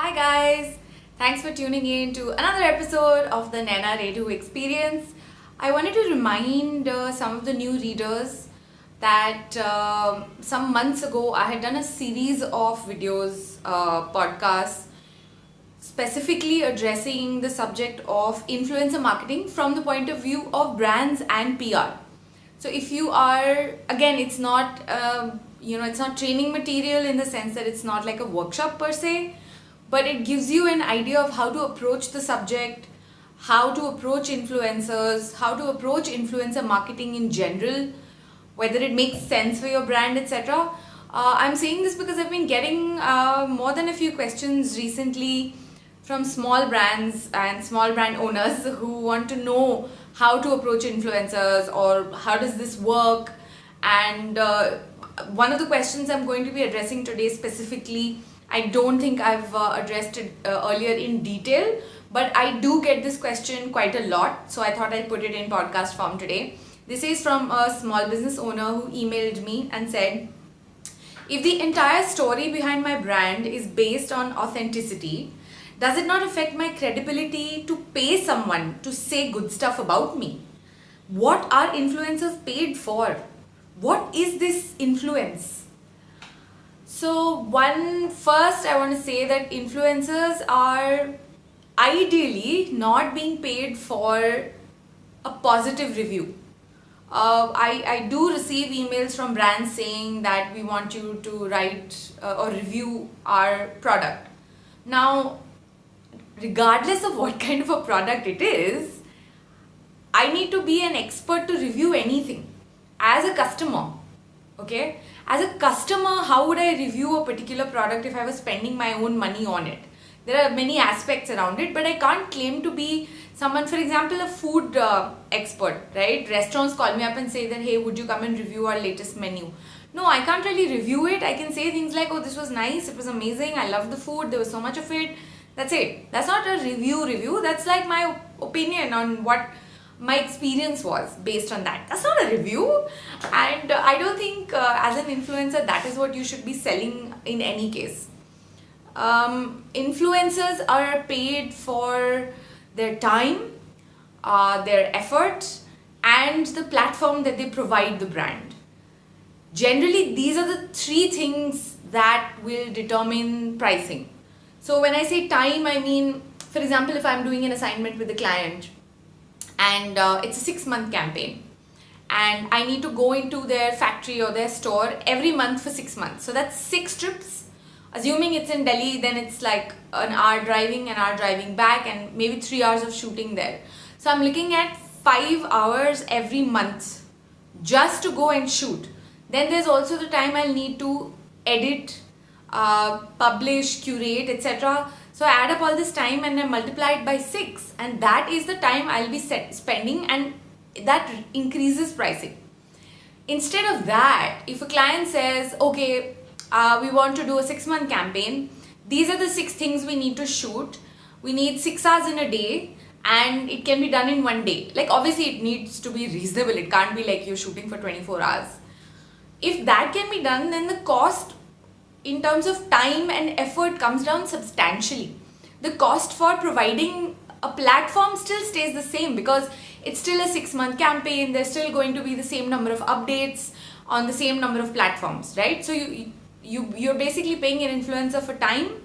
Hi guys, thanks for tuning in to another episode of the Naina Redhu experience. I wanted to remind some of the new readers that some months ago I had done a series of videos, podcasts, specifically addressing the subject of influencer marketing from the point of view of brands and PR. So if you are, again, it's not, it's not training material in the sense that it's not like a workshop per se, but it gives you an idea of how to approach the subject, how to approach influencers, how to approach influencer marketing in general, whether it makes sense for your brand, etc. I'm saying this because I've been getting more than a few questions recently from small brands and small brand owners who want to know how to approach influencers or how does this work. And one of the questions I'm going to be addressing today specifically, I don't think I've addressed it earlier in detail, but I do get this question quite a lot, so I thought I'd put it in podcast form today. This is from a small business owner who emailed me and said, if the entire story behind my brand is based on authenticity, does it not affect my credibility to pay someone to say good stuff about me? What are influencers paid for? What is this influence? So first I want to say that influencers are ideally not being paid for a positive review. I do receive emails from brands saying that we want you to write or review our product. Now, regardless of what kind of a product it is, I need to be an expert to review anything as a customer. Okay? As a customer, how would I review a particular product if I was spending my own money on it? There are many aspects around it, but I can't claim to be someone, for example, a food expert, right? Restaurants call me up and say that, hey, would you come and review our latest menu? No, I can't really review it. I can say things like, oh, this was nice, it was amazing, I love the food, there was so much of it. That's it. That's not a review. That's like my opinion on what my experience was based on that. That's not a review. And I don't think as an influencer, that is what you should be selling in any case. Influencers are paid for their time, their effort, and the platform that they provide the brand. Generally, these are the three things that will determine pricing. So when I say time, I mean, for example, if I'm doing an assignment with a client and it's a 6-month campaign and I need to go into their factory or their store every month for 6 months. So that's 6 trips. Assuming it's in Delhi, then it's like an hour driving back, and maybe 3 hours of shooting there. So I'm looking at 5 hours every month just to go and shoot. Then there's also the time I'll need to edit, publish, curate, etc. So I add up all this time and I multiply it by 6, and that is the time I'll be spending, and that increases pricing. Instead of that, if a client says, okay, we want to do a 6-month campaign, these are the 6 things we need to shoot, we need 6 hours in a day, and it can be done in 1 day. Like, obviously it needs to be reasonable, it can't be like you're shooting for 24 hours. If that can be done, then the cost in terms of time and effort comes down substantially. The cost for providing a platform still stays the same because it's still a 6-month campaign. There's still going to be the same number of updates on the same number of platforms, right? So you're basically paying an influencer for time,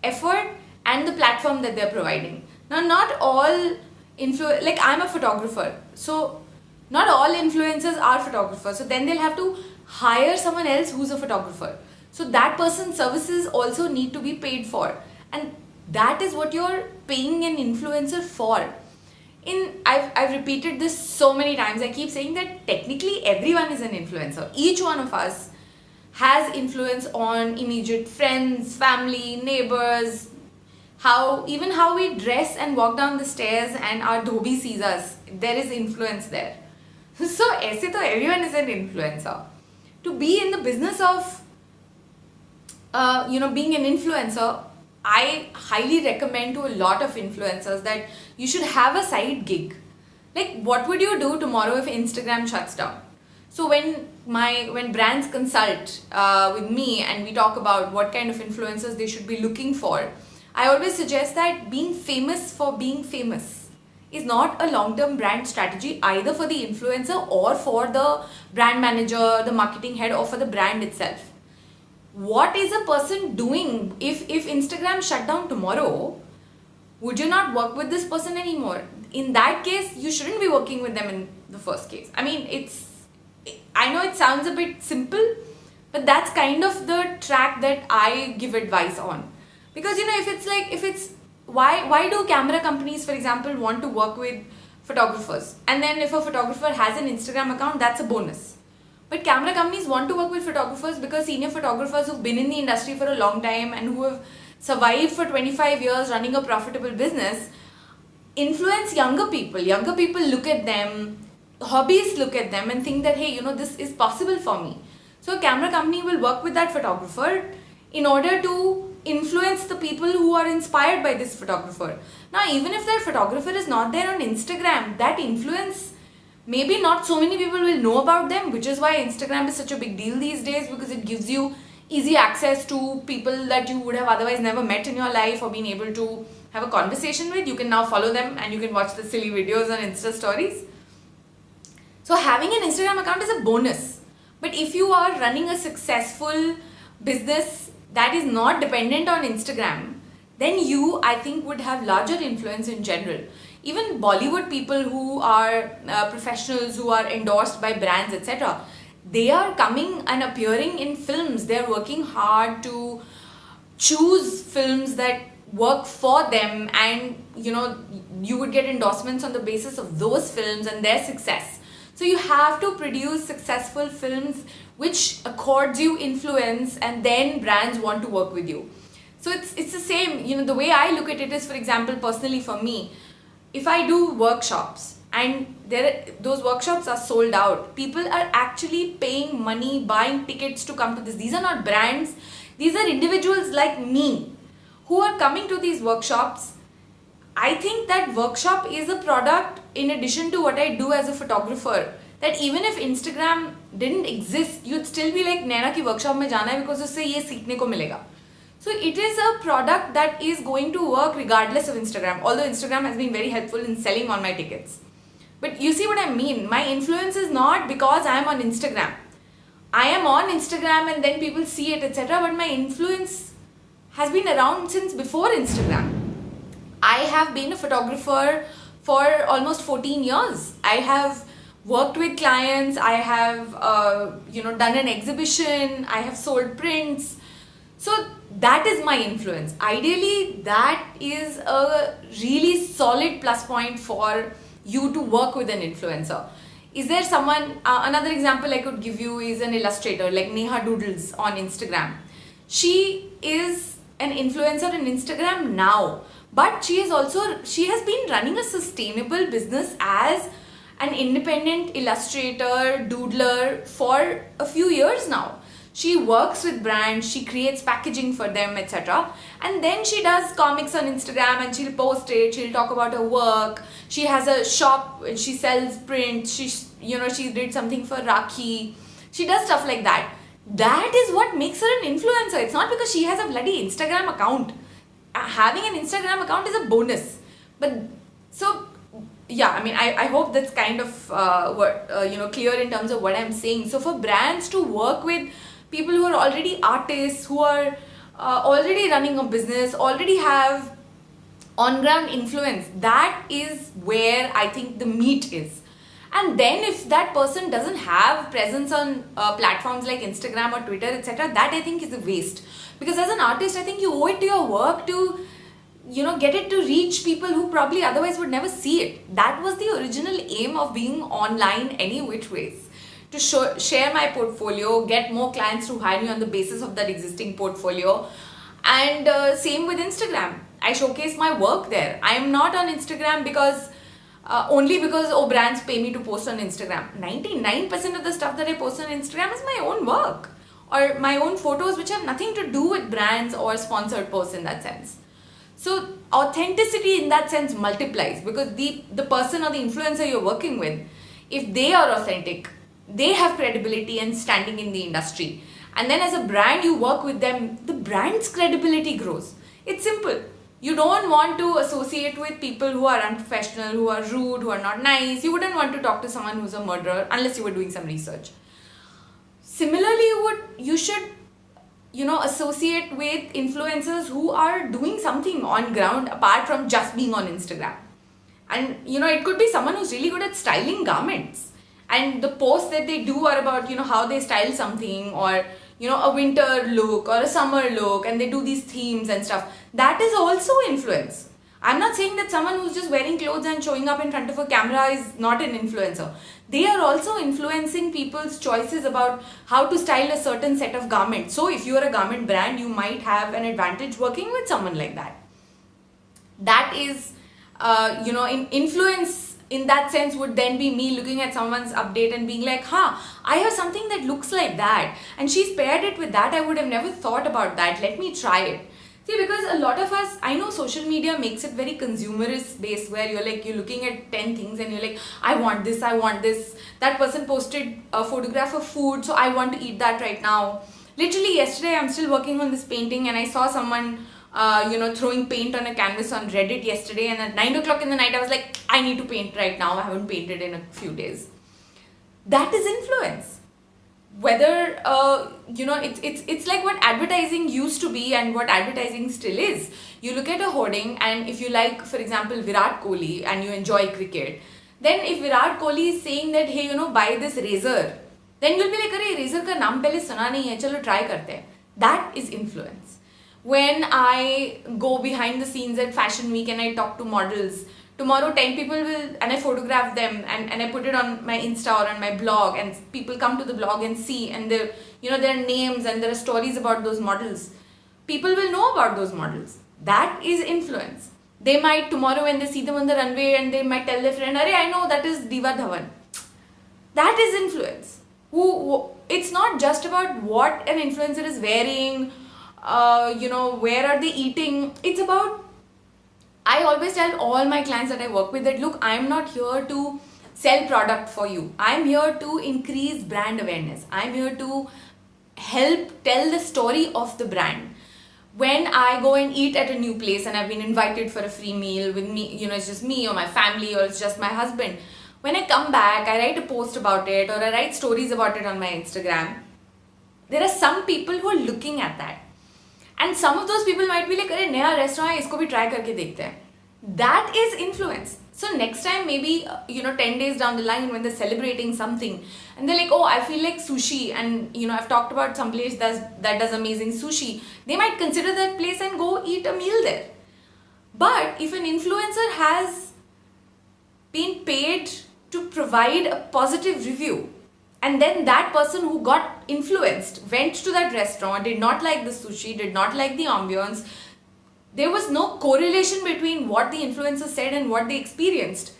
effort, and the platform that they're providing. Now, not all like I'm a photographer, so not all influencers are photographers. So then they'll have to hire someone else who's a photographer. So that person's services also need to be paid for, and that is what you're paying an influencer for. I've repeated this so many times. I keep saying that technically everyone is an influencer. Each one of us has influence on immediate friends, family, neighbors, even how we dress and walk down the stairs and our dhobi sees us. There is influence there. So aise to everyone is an influencer. To be in the business of being an influencer, I highly recommend to a lot of influencers that you should have a side gig. Like, what would you do tomorrow if Instagram shuts down? So when brands consult with me and we talk about what kind of influencers they should be looking for, I always suggest that being famous for being famous is not a long-term brand strategy either for the influencer or for the brand manager, the marketing head, or for the brand itself. What is a person doing? If Instagram shut down tomorrow, would you not work with this person anymore? In that case, you shouldn't be working with them in the first case. I mean, I know it sounds a bit simple, but that's kind of the track that I give advice on. Because if it's why do camera companies, for example, want to work with photographers? And then if a photographer has an Instagram account, that's a bonus. But camera companies want to work with photographers because senior photographers who've been in the industry for a long time and who have survived for 25 years running a profitable business influence younger people. Younger people look at them, hobbyists look at them and think that, hey, this is possible for me. So a camera company will work with that photographer in order to influence the people who are inspired by this photographer. Now, even if that photographer is not there on Instagram, that influence, maybe not so many people will know about them, which is why Instagram is such a big deal these days, because it gives you easy access to people that you would have otherwise never met in your life or been able to have a conversation with. You can now follow them and you can watch the silly videos on Insta stories. So having an Instagram account is a bonus. But if you are running a successful business that is not dependent on Instagram, then you, I think, would have larger influence in general. Even Bollywood people who are professionals, who are endorsed by brands, etc., they are coming and appearing in films. They are working hard to choose films that work for them, and you would get endorsements on the basis of those films and their success. So you have to produce successful films which accords you influence, and then brands want to work with you. So it's the same. The way I look at it is, for example, personally for me, if I do workshops and those workshops are sold out, people are actually paying money, buying tickets to come to this. These are not brands. These are individuals like me who are coming to these workshops. I think that workshop is a product in addition to what I do as a photographer. That even if Instagram didn't exist, you'd still be like, Naina ki workshop mein jana hai because usse ye seekhne ko milega. So it is a product that is going to work regardless of Instagram. Although Instagram has been very helpful in selling on my tickets. But you see what I mean? My influence is not because I am on Instagram. I am on Instagram and then people see it, etc. But my influence has been around since before Instagram. I have been a photographer for almost 14 years. I have worked with clients. I have done an exhibition. I have sold prints. So that is my influence. Ideally, that is a really solid plus point for you to work with an influencer. Is there someone, another example I could give you is an illustrator like Neha Doodles on Instagram. She is an influencer on Instagram now, but she has been running a sustainable business as an independent illustrator, doodler for a few years now. She works with brands, she creates packaging for them, etc. And then she does comics on Instagram and she'll post it, she'll talk about her work. She has a shop, she sells prints, she did something for Rakhi. She does stuff like that. That is what makes her an influencer. It's not because she has a bloody Instagram account. Having an Instagram account is a bonus. But so, yeah, I mean, I hope that's kind of clear in terms of what I'm saying. So for brands to work with people who are already artists, who are already running a business, already have on-ground influence, that is where I think the meat is. And then if that person doesn't have presence on platforms like Instagram or Twitter, etc., that I think is a waste. Because as an artist, I think you owe it to your work to get it to reach people who probably otherwise would never see it. That was the original aim of being online any which ways. To share my portfolio, get more clients to hire me on the basis of that existing portfolio. And same with Instagram. I showcase my work there. I am not on Instagram because only because brands pay me to post on Instagram. 99% of the stuff that I post on Instagram is my own work or my own photos which have nothing to do with brands or sponsored posts in that sense. So authenticity in that sense multiplies, because the person or the influencer you're working with, if they are authentic, they have credibility and standing in the industry. And then as a brand you work with them, the brand's credibility grows. It's simple. You don't want to associate with people who are unprofessional, who are rude, who are not nice. You wouldn't want to talk to someone who's a murderer unless you were doing some research. Similarly, you should associate with influencers who are doing something on ground apart from just being on Instagram. And it could be someone who's really good at styling garments, and the posts that they do are about how they style something, or a winter look or a summer look, and they do these themes and stuff. That is also influence. I'm not saying that someone who's just wearing clothes and showing up in front of a camera is not an influencer. They are also influencing people's choices about how to style a certain set of garments. So if you are a garment brand, you might have an advantage working with someone like that. That is, in influence in that sense would then be me looking at someone's update and being like, I have something that looks like that, and she's paired it with that. I would have never thought about that. Let me try it. See, because a lot of us, I know social media makes it very consumerist based, where you're looking at 10 things and you're like, I want this, I want this. That person posted a photograph of food, so I want to eat that right now. Literally yesterday, I'm still working on this painting, and I saw someone throwing paint on a canvas on Reddit yesterday, and at 9 o'clock in the night I was like, I need to paint right now. I haven't painted in a few days. That is influence. Whether it's like what advertising used to be and what advertising still is. You look at a hoarding, and if you like, for example, Virat Kohli, and you enjoy cricket, then if Virat Kohli is saying that, hey, buy this razor, then you'll be like, अरे razor का नाम पहले सुना नहीं है, चलो try करते हैं. That is influence. When I go behind the scenes at Fashion Week and I talk to models, tomorrow 10 people will, and I photograph them and I put it on my Insta or on my blog, and people come to the blog and see, and there are names and there are stories about those models. People will know about those models. That is influence. They might tomorrow, when they see them on the runway, and they might tell their friend, "Arey, I know that is Diva Dhawan." That is influence. It's not just about what an influencer is wearing, where are they eating. It's about, I always tell all my clients that I work with that, look, I'm not here to sell product for you. I'm here to increase brand awareness. I'm here to help tell the story of the brand. When I go and eat at a new place and I've been invited for a free meal with me, it's just me or my family or it's just my husband. When I come back, I write a post about it, or I write stories about it on my Instagram. There are some people who are looking at that. And some of those people might be like, अरे नया restaurant है, इसको भी try करके देखते हैं. That is influence. So next time, maybe 10 days down the line, when they're celebrating something and they're like, oh, I feel like sushi, and I've talked about some place that does amazing sushi, they might consider that place and go eat a meal there. But if an influencer has been paid to provide a positive review, and then that person who got influenced went to that restaurant, did not like the sushi, did not like the ambience, there was no correlation between what the influencer said and what they experienced,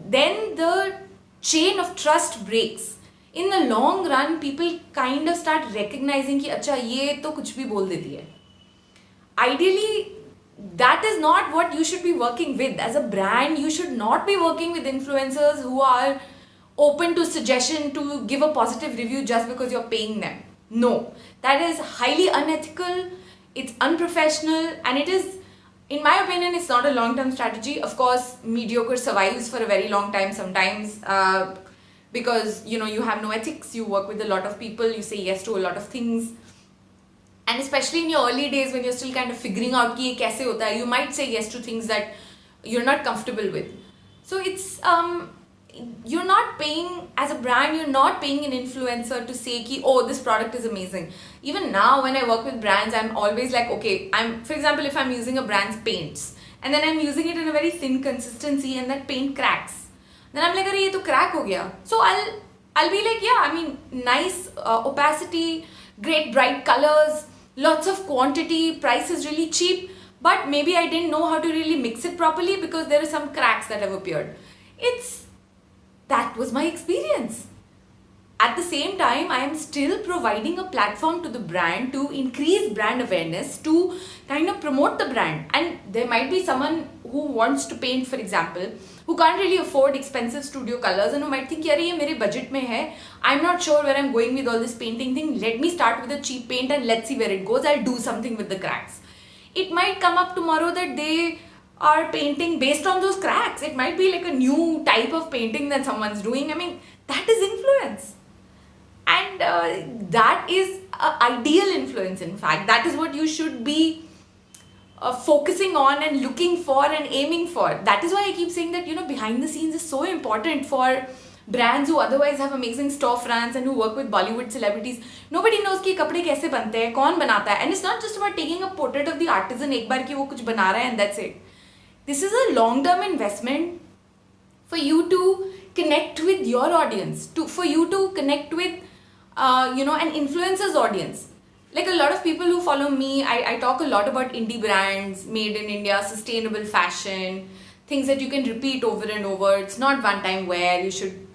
then the chain of trust breaks. In the long run, people kind of start recognizing कि अच्छा ये तो कुछ भी बोल देती है. Ideally, that is not what you should be working with. As a brand, you should not be working with influencers who are open to suggestion to give a positive review just because you're paying them. No, that is highly unethical, it's unprofessional, and it is, in my opinion, it's not a long-term strategy. Of course, mediocre survives for a very long time sometimes because you have no ethics, you work with a lot of people, you say yes to a lot of things, and especially in your early days when you're still kind of figuring out कि ये कैसे होता है, you might say yes to things that you're not comfortable with. So it's you're not paying, as a brand, you're not paying an influencer to say ki, oh, this product is amazing. Even now when I work with brands, I'm always like, okay, for example, if I'm using a brand's paints and then I'm using it in a very thin consistency and that paint cracks, then I'm like, arey, ye to crack ho gaya. So I'll be like, yeah, I mean, nice opacity, great bright colors, lots of quantity, price is really cheap, but maybe I didn't know how to really mix it properly because there are some cracks that have appeared. That was my experience. At the same time, I am still providing a platform to the brand to increase brand awareness, to kind of promote the brand. And there might be someone who wants to paint, for example, who can't really afford expensive studio colors and who might think, "Yari, ye mere budget mein hai. I'm not sure where I'm going with all this painting thing. Let me start with a cheap paint and let's see where it goes. I'll do something with the cracks." It might come up tomorrow that they are painting based on those cracks. It might be like a new type of painting that someone's doing. I mean, that is influence. And that is ideal influence, in fact. That is what you should be focusing on and looking for and aiming for. That is why I keep saying that, behind the scenes is so important for brands who otherwise have amazing storefronts and who work with Bollywood celebrities. Nobody knows कि कपड़े कैसे बनते हैं, कौन बनाता है. And it's not just about taking a portrait of the artisan एक बार कि वो कुछ बना रहा है and that's it. This is a long-term investment for you to connect with your audience, for you to connect with an influencer's audience. Like a lot of people who follow me, I talk a lot about indie brands, made in India, sustainable fashion, things that you can repeat over and over. It's not one-time wear. You should,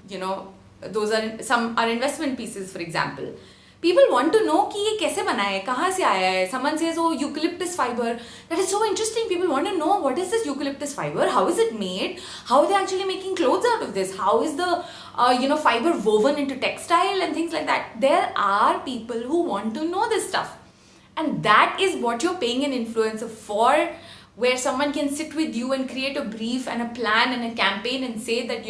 those are investment pieces, for example. People want to know कि ये कैसे बना है, कहाँ से आया है. Someone says, oh, eucalyptus fiber. That is so interesting. People want to know, what is this eucalyptus fiber? How is it made? How are they actually making clothes out of this? How is the fiber woven into textile and things like that? There are people who want to know this stuff. And that is what you're paying an influencer for, where someone can sit with you and create a brief and a plan and a campaign and say that,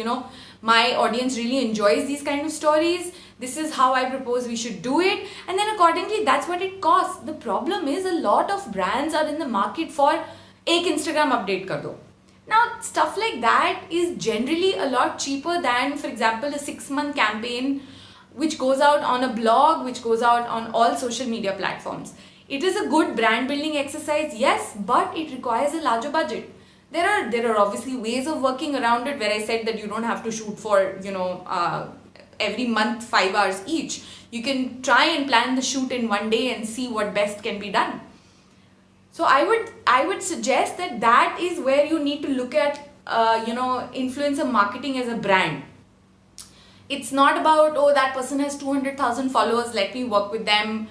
my audience really enjoys these kind of stories. This is how I propose we should do it. And then accordingly, that's what it costs. The problem is a lot of brands are in the market for ek Instagram update kar do. Now, stuff like that is generally a lot cheaper than, for example, a 6-month campaign which goes out on a blog, which goes out on all social media platforms. It is a good brand building exercise, yes, but it requires a larger budget. There are obviously ways of working around it, where I said that you don't have to shoot for, every month 5 hours each. You can try and plan the shoot in one day and see what best can be done. So I would suggest that is where you need to look at, influencer marketing as a brand. It's not about, oh, that person has 200,000 followers, let me work with them.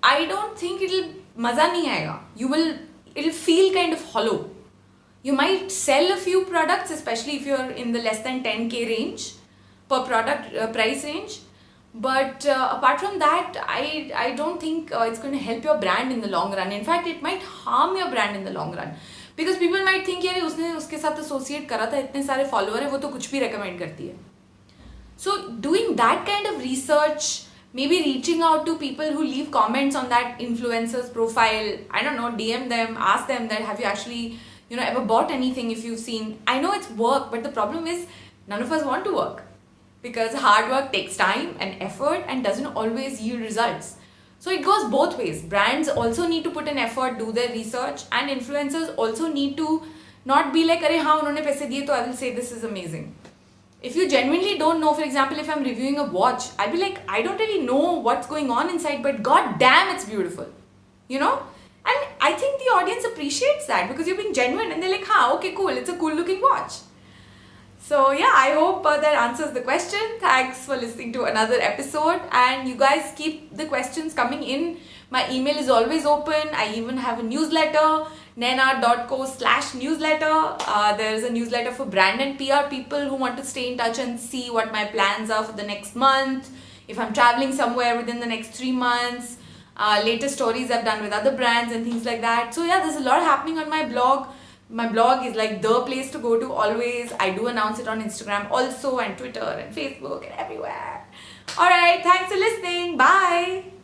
I don't think maza nahi aayega. It'll feel kind of hollow. You might sell a few products, especially if you're in the less than 10K range per product price range. But apart from that, I don't think it's going to help your brand in the long run. In fact, it might harm your brand in the long run. Because people might think, यार उसने उसके साथ associate करा था, इतने सारे follower है, वो तो कुछ भी recommend करती है. So doing that kind of research, maybe reaching out to people who leave comments on that influencer's profile, I don't know, DM them, ask them that have you actually ever bought anything if you've seen. I know it's work, but the problem is none of us want to work. Because hard work takes time and effort and doesn't always yield results. So it goes both ways. Brands also need to put an effort, do their research, and influencers also need to not be like, अरे हाँ उन्होंने पैसे दिए तो I will say this is amazing. If you genuinely don't know, for example, if I'm reviewing a watch, I'll be like, I don't really know what's going on inside, but god damn, it's beautiful. And I think the audience appreciates that because you're being genuine and they're like, okay, cool, it's a cool looking watch. So yeah, I hope that answers the question. Thanks for listening to another episode, and you guys keep the questions coming in. My email is always open. I even have a newsletter, naina.co/newsletter. There is a newsletter for brand and PR people who want to stay in touch and see what my plans are for the next month. If I'm traveling somewhere within the next 3 months, latest stories I've done with other brands and things like that. So yeah, there's a lot happening on my blog. My blog is like the place to go to always. I do announce it on Instagram also, and Twitter and Facebook and everywhere. Alright, thanks for listening. Bye.